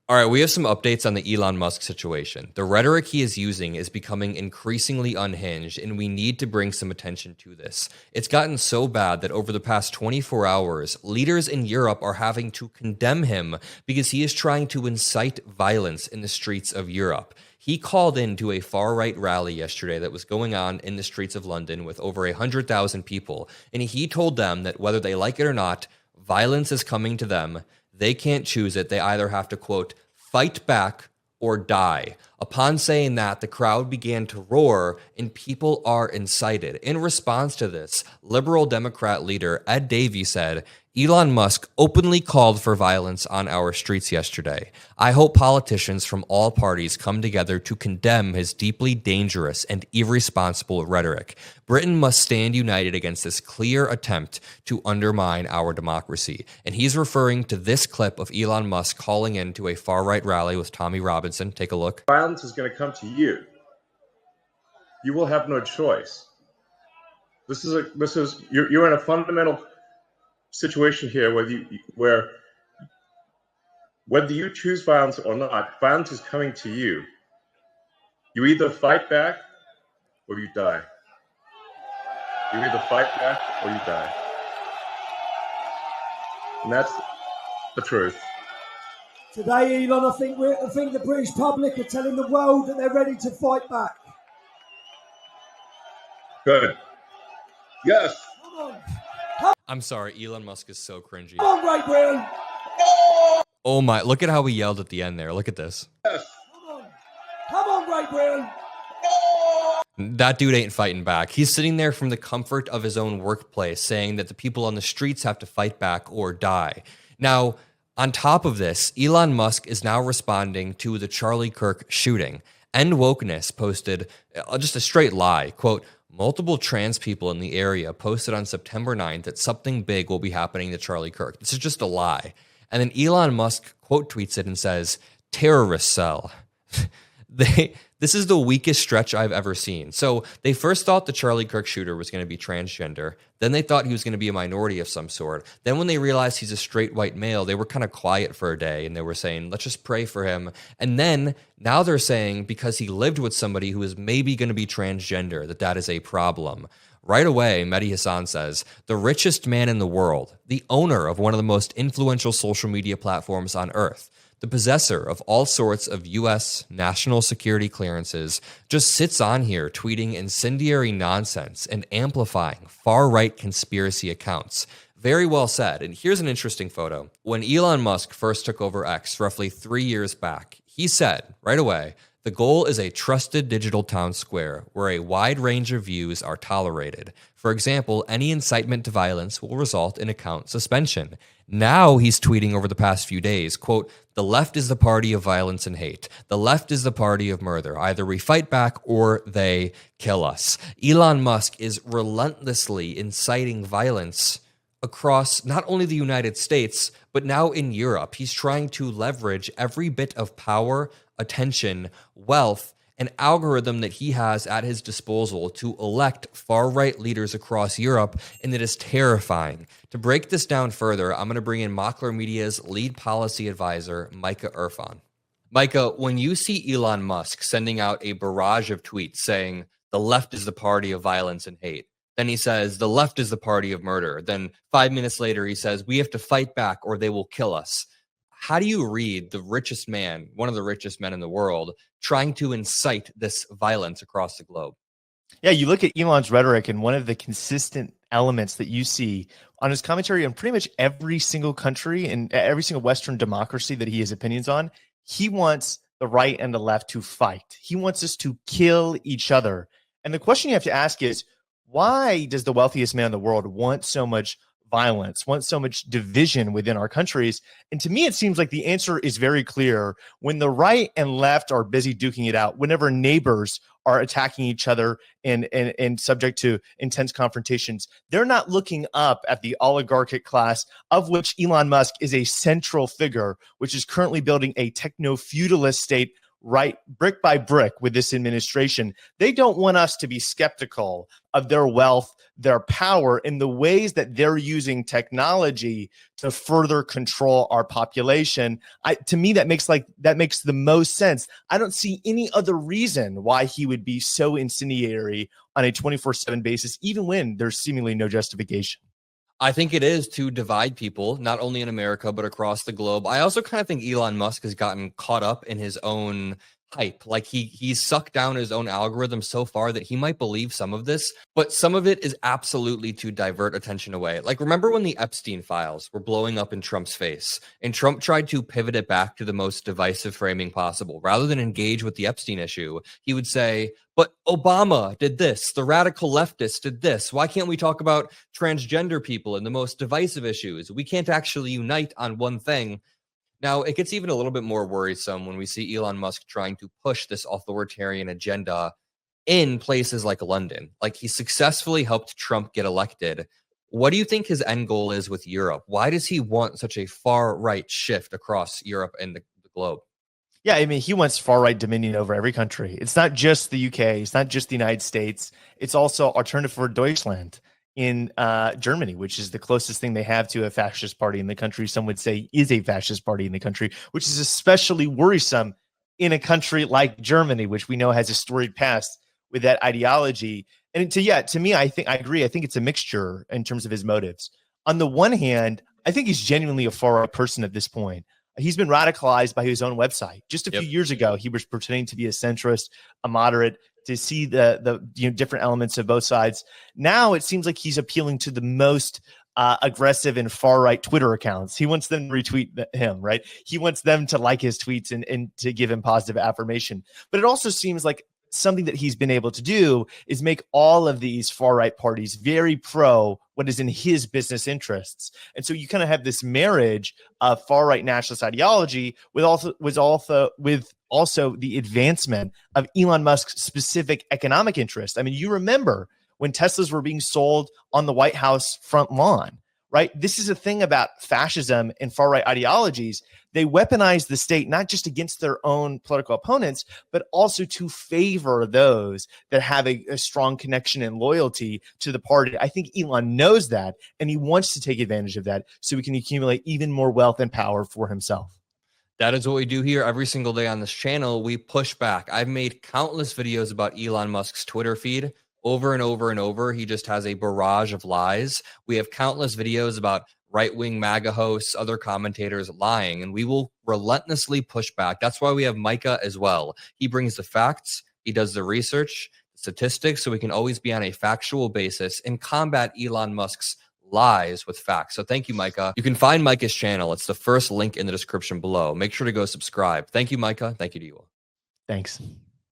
All right, we have some updates on the Elon Musk situation. The rhetoric he is using is becoming increasingly unhinged, and we need to bring some attention to this. It's gotten so bad that over the past 24 hours, leaders in Europe are having to condemn him because he is trying to incite violence in the streets of Europe. He called into a far-right rally yesterday that was going on in the streets of London with over 100,000 people, and he told them that whether they like it or not, violence is coming to them. They can't choose it. They either have to, quote, fight back or die. Upon saying that, the crowd began to roar and people are incited. In response to this, Liberal Democrat leader Ed Davey said, Elon Musk openly called for violence on our streets yesterday. I hope politicians from all parties come together to condemn his deeply dangerous and irresponsible rhetoric. Britain must stand united against this clear attempt to undermine our democracy. And he's referring to this clip of Elon Musk calling into a far-right rally with Tommy Robinson. Take a look. Violence is going to come to you. You will have no choice. You're in a fundamental situation here where whether you choose violence or not, violence is coming to you. You either fight back or you die. You either fight back or you die. And that's the truth. Today, Elon, I think the British public are telling the world that they're ready to fight back. Good. Yes. Come on. I'm sorry, Elon Musk is so cringy. Come on, Great Britain. Oh my, look at how he yelled at the end there. Look at this. Yes. Come on, Great Britain. That dude ain't fighting back. He's sitting there from the comfort of his own workplace saying that the people on the streets have to fight back or die. Now, on top of this, Elon Musk is now responding to the Charlie Kirk shooting. End Wokeness posted just a straight lie, quote, multiple trans people in the area posted on September 9th that something big will be happening to Charlie Kirk. This is just a lie. And then Elon Musk quote tweets it and says, terrorist cell. This is the weakest stretch I've ever seen. So they first thought the Charlie Kirk shooter was going to be transgender. Then they thought he was going to be a minority of some sort. Then when they realized he's a straight white male, they were kind of quiet for a day and they were saying, let's just pray for him. And then now they're saying because he lived with somebody who is maybe going to be transgender, that is a problem. Right away, Mehdi Hasan says, the richest man in the world, the owner of one of the most influential social media platforms on earth, the possessor of all sorts of U.S. national security clearances, just sits on here tweeting incendiary nonsense and amplifying far-right conspiracy accounts. Very well said. And here's an interesting photo. When Elon Musk first took over X roughly 3 years back, he said right away, the goal is a trusted digital town square where a wide range of views are tolerated. For example, any incitement to violence will result in account suspension. Now he's tweeting over the past few days, quote, the left is the party of violence and hate. The left is the party of murder. Either we fight back or they kill us. Elon Musk is relentlessly inciting violence across not only the United States, but now in Europe. He's trying to leverage every bit of power, attention, wealth, and algorithm that he has at his disposal to elect far-right leaders across Europe, and it is terrifying. To break this down further, I'm going to bring in Mockler Media's lead policy advisor, Micah Irfan. Micah, when you see Elon Musk sending out a barrage of tweets saying the left is the party of violence and hate, then he says the left is the party of murder, then 5 minutes later he says we have to fight back or they will kill us. How do you read the richest man, one of the richest men in the world, trying to incite this violence across the globe? Yeah, you look at Elon's rhetoric, and one of the consistent elements that you see on his commentary on pretty much every single country and every single Western democracy that he has opinions on, he wants the right and the left to fight. He wants us to kill each other. And the question you have to ask is, why does the wealthiest man in the world want so much violence, want so much division within our countries? And to me, it seems like the answer is very clear. When the right and left are busy duking it out, whenever neighbors are attacking each other and subject to intense confrontations, they're not looking up at the oligarchic class, of which Elon Musk is a central figure, which is currently building a techno-feudalist state right brick by brick with this administration. They don't want us to be skeptical of their wealth, their power, in the ways that they're using technology to further control our population. To me, that makes the most sense. I don't see any other reason why he would be so incendiary on a 24/7 basis, even when there's seemingly no justification. I think it is to divide people, not only in America, but across the globe. I also kind of think Elon Musk has gotten caught up in his own hype. Like he's sucked down his own algorithm so far that he might believe some of this, but some of it is absolutely to divert attention away. Like, remember when the Epstein files were blowing up in Trump's face and Trump tried to pivot it back to the most divisive framing possible? Rather than engage with the Epstein issue, he would say, but Obama did this, the radical leftists did this. Why can't we talk about transgender people and the most divisive issues? We can't actually unite on one thing. Now, it gets even a little bit more worrisome when we see Elon Musk trying to push this authoritarian agenda in places like London. Like, he successfully helped Trump get elected. What do you think his end goal is with Europe? Why does he want such a far-right shift across Europe and the globe? Yeah, I mean, he wants far-right dominion over every country. It's not just the UK. It's not just the United States. It's also Alternative for Deutschland in Germany, which is the closest thing they have to a fascist party in the country. Some would say is a fascist party in the country, which is especially worrisome in a country like Germany, which we know has a storied past with that ideology. And to me, I agree. I think it's a mixture in terms of his motives. On the one hand, I think he's genuinely a far-right person at this point. He's been radicalized by his own website. Just a few years ago, he was pretending to be a centrist, a moderate, to see the different elements of both sides. Now it seems like he's appealing to the most aggressive and far-right Twitter accounts. He wants them to retweet him, right? He wants them to like his tweets and to give him positive affirmation. But it also seems like something that he's been able to do is make all of these far-right parties very pro what is in his business interests. And so you kind of have this marriage of far-right nationalist ideology with also the advancement of Elon Musk's specific economic interest. I mean, you remember when Teslas were being sold on the White House front lawn, right? This is a thing about fascism and far-right ideologies. They weaponize the state not just against their own political opponents, but also to favor those that have a strong connection and loyalty to the party. I think Elon knows that, and he wants to take advantage of that so he can accumulate even more wealth and power for himself. That is what we do here every single day on this channel. We push back. I've made countless videos about Elon Musk's Twitter feed over and over and over. He just has a barrage of lies. We have countless videos about right-wing MAGA hosts, other commentators lying, and we will relentlessly push back. That's why we have Micah as well. He brings the facts, he does the research, statistics, so we can always be on a factual basis and combat Elon Musk's lies with facts. So thank you, Micah. You can find Micah's channel. It's the first link in the description below. Make sure to go subscribe. Thank you, Micah. Thank you to you all. Thanks.